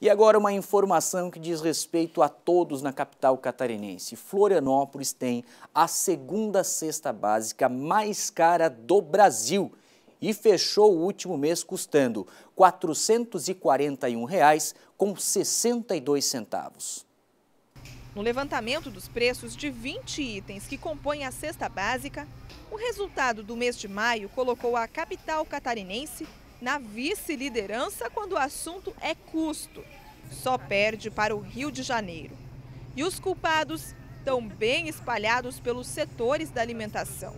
E agora uma informação que diz respeito a todos na capital catarinense. Florianópolis tem a segunda cesta básica mais cara do Brasil e fechou o último mês custando R$ 441,62. No levantamento dos preços de 20 itens que compõem a cesta básica, o resultado do mês de maio colocou a capital catarinense na vice-liderança quando o assunto é custo. Só perde para o Rio de Janeiro. E os culpados estão bem espalhados pelos setores da alimentação.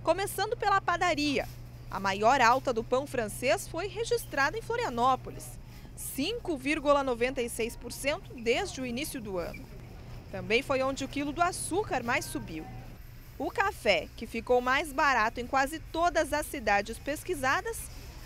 Começando pela padaria. A maior alta do pão francês foi registrada em Florianópolis, 5,96% desde o início do ano. Também foi onde o quilo do açúcar mais subiu. O café, que ficou mais barato em quase todas as cidades pesquisadas,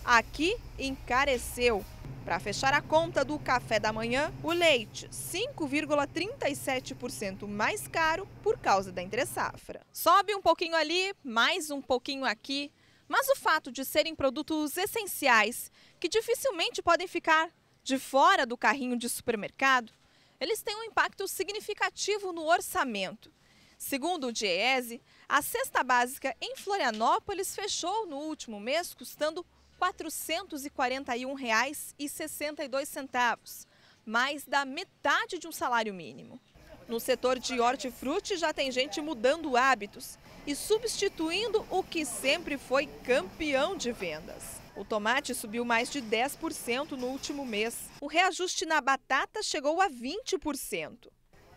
aqui encareceu. Para fechar a conta do café da manhã, o leite, 5,37% mais caro por causa da entre-safra. Sobe um pouquinho ali, mais um pouquinho aqui, mas o fato de serem produtos essenciais, que dificilmente podem ficar de fora do carrinho de supermercado, eles têm um impacto significativo no orçamento. Segundo o DIEESE, a cesta básica em Florianópolis fechou no último mês custando R$ 441,62, mais da metade de um salário mínimo. No setor de hortifruti já tem gente mudando hábitos e substituindo o que sempre foi campeão de vendas. O tomate subiu mais de 10% no último mês. O reajuste na batata chegou a 20%.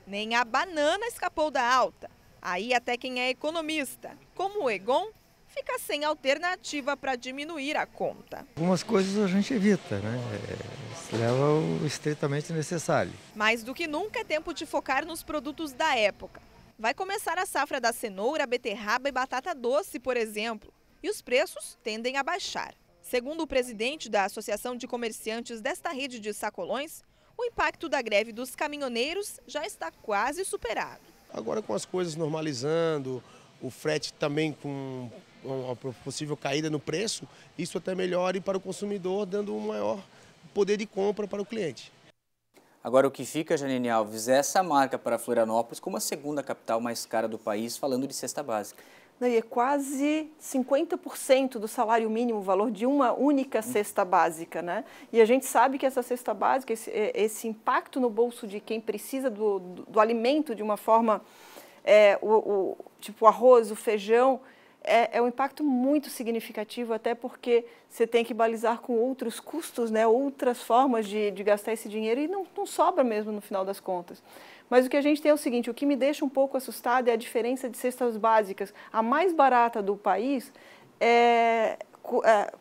Nem a banana escapou da alta. Aí até quem é economista, como o Egon, fica sem alternativa para diminuir a conta. Algumas coisas a gente evita, né? Se leva o estritamente necessário. Mais do que nunca é tempo de focar nos produtos da época. Vai começar a safra da cenoura, beterraba e batata doce, por exemplo, e os preços tendem a baixar. Segundo o presidente da Associação de Comerciantes desta rede de sacolões, o impacto da greve dos caminhoneiros já está quase superado. Agora com as coisas normalizando, o frete também com uma possível caída no preço, isso até melhora para o consumidor, dando um maior poder de compra para o cliente. Agora o que fica, Janine Alves, é essa marca para Florianópolis como a segunda capital mais cara do país, falando de cesta básica. E é quase 50% do salário mínimo, o valor de uma única cesta básica, né? E a gente sabe que essa cesta básica, esse impacto no bolso de quem precisa do alimento de uma forma, tipo o arroz, o feijão, é um impacto muito significativo, até porque você tem que balizar com outros custos, né? Outras formas de gastar esse dinheiro e não sobra mesmo no final das contas. Mas o que a gente tem é o seguinte, o que me deixa um pouco assustada é a diferença de cestas básicas. A mais barata do país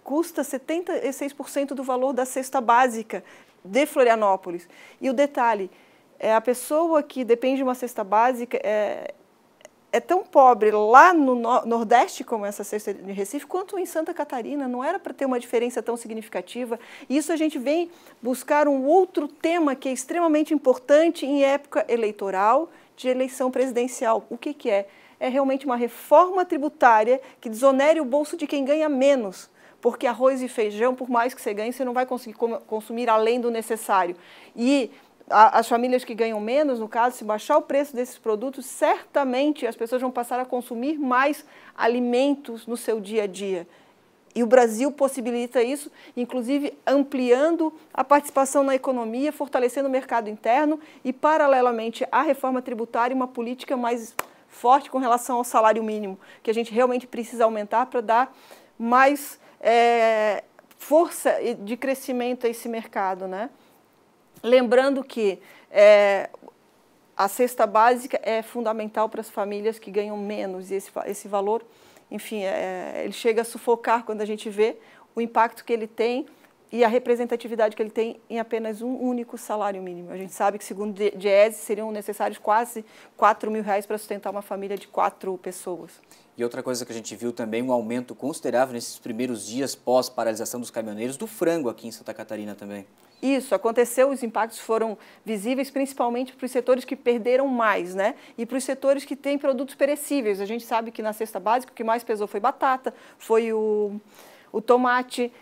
custa 76% do valor da cesta básica de Florianópolis. E o detalhe, a pessoa que depende de uma cesta básica é tão pobre lá no Nordeste, como essa cesta de Recife, quanto em Santa Catarina. Não era para ter uma diferença tão significativa. E isso a gente vem buscar um outro tema que é extremamente importante em época eleitoral, de eleição presidencial. O que é? É realmente uma reforma tributária que desonere o bolso de quem ganha menos. Porque arroz e feijão, por mais que você ganhe, você não vai conseguir consumir além do necessário. E as famílias que ganham menos, no caso, se baixar o preço desses produtos, certamente as pessoas vão passar a consumir mais alimentos no seu dia a dia. E o Brasil possibilita isso, inclusive ampliando a participação na economia, fortalecendo o mercado interno e, paralelamente à reforma tributária, uma política mais forte com relação ao salário mínimo, que a gente realmente precisa aumentar para dar mais força de crescimento a esse mercado, né? Lembrando que a cesta básica é fundamental para as famílias que ganham menos e esse valor, enfim, ele chega a sufocar quando a gente vê o impacto que ele tem e a representatividade que ele tem em apenas um único salário mínimo. A gente sabe que, segundo o DIEESE, seriam necessários quase R$ 4.000 para sustentar uma família de 4 pessoas. E outra coisa que a gente viu também, um aumento considerável nesses primeiros dias pós-paralisação dos caminhoneiros, do frango aqui em Santa Catarina também. Isso, aconteceu, os impactos foram visíveis principalmente para os setores que perderam mais, né? E para os setores que têm produtos perecíveis. A gente sabe que na cesta básica o que mais pesou foi batata, foi o O tomate,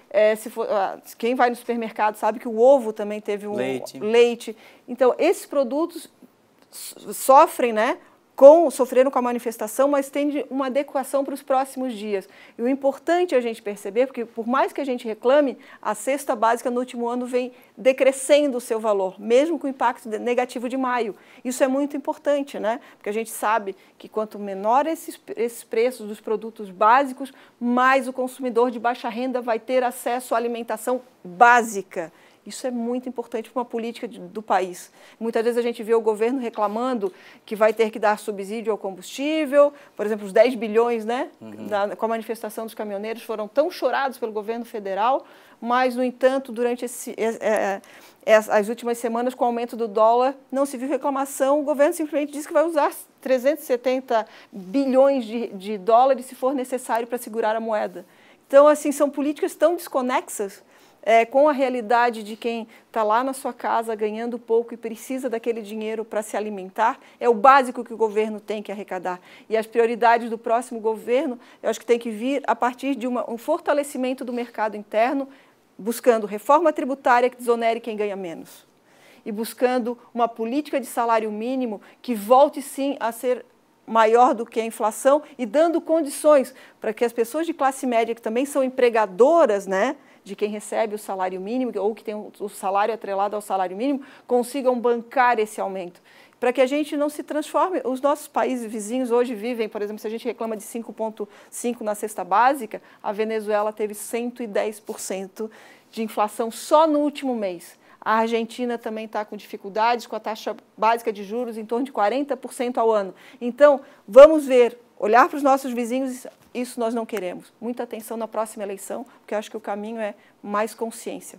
quem vai no supermercado sabe que o ovo também teve leite. Então, esses produtos sofrem, né? Sofreram com a manifestação, mas tem uma adequação para os próximos dias. E o importante é a gente perceber, porque por mais que a gente reclame, a cesta básica no último ano vem decrescendo o seu valor, mesmo com o impacto negativo de maio. Isso é muito importante, né? Porque a gente sabe que quanto menor esses preços dos produtos básicos, mais o consumidor de baixa renda vai ter acesso à alimentação básica. Isso é muito importante para uma política do país. Muitas vezes a gente vê o governo reclamando que vai ter que dar subsídio ao combustível, por exemplo, os 10 bilhões, né, com a manifestação dos caminhoneiros foram tão chorados pelo governo federal, mas, no entanto, durante as últimas semanas, com o aumento do dólar, não se viu reclamação, o governo simplesmente disse que vai usar 370 bilhões de dólares se for necessário para segurar a moeda. Então, assim, são políticas tão desconexas com a realidade de quem está lá na sua casa ganhando pouco e precisa daquele dinheiro para se alimentar. É o básico que o governo tem que arrecadar. E as prioridades do próximo governo, eu acho que tem que vir a partir de um fortalecimento do mercado interno, buscando reforma tributária que desonere quem ganha menos. E buscando uma política de salário mínimo que volte sim a ser maior do que a inflação e dando condições para que as pessoas de classe média, que também são empregadoras, né, de quem recebe o salário mínimo ou que tem o salário atrelado ao salário mínimo, consigam bancar esse aumento. Para que a gente não se transforme, os nossos países vizinhos hoje vivem, por exemplo, se a gente reclama de 5,5% na cesta básica, a Venezuela teve 110% de inflação só no último mês. A Argentina também está com dificuldades, com a taxa básica de juros em torno de 40% ao ano. Então, vamos olhar para os nossos vizinhos, isso nós não queremos. Muita atenção na próxima eleição, porque eu acho que o caminho é mais consciência.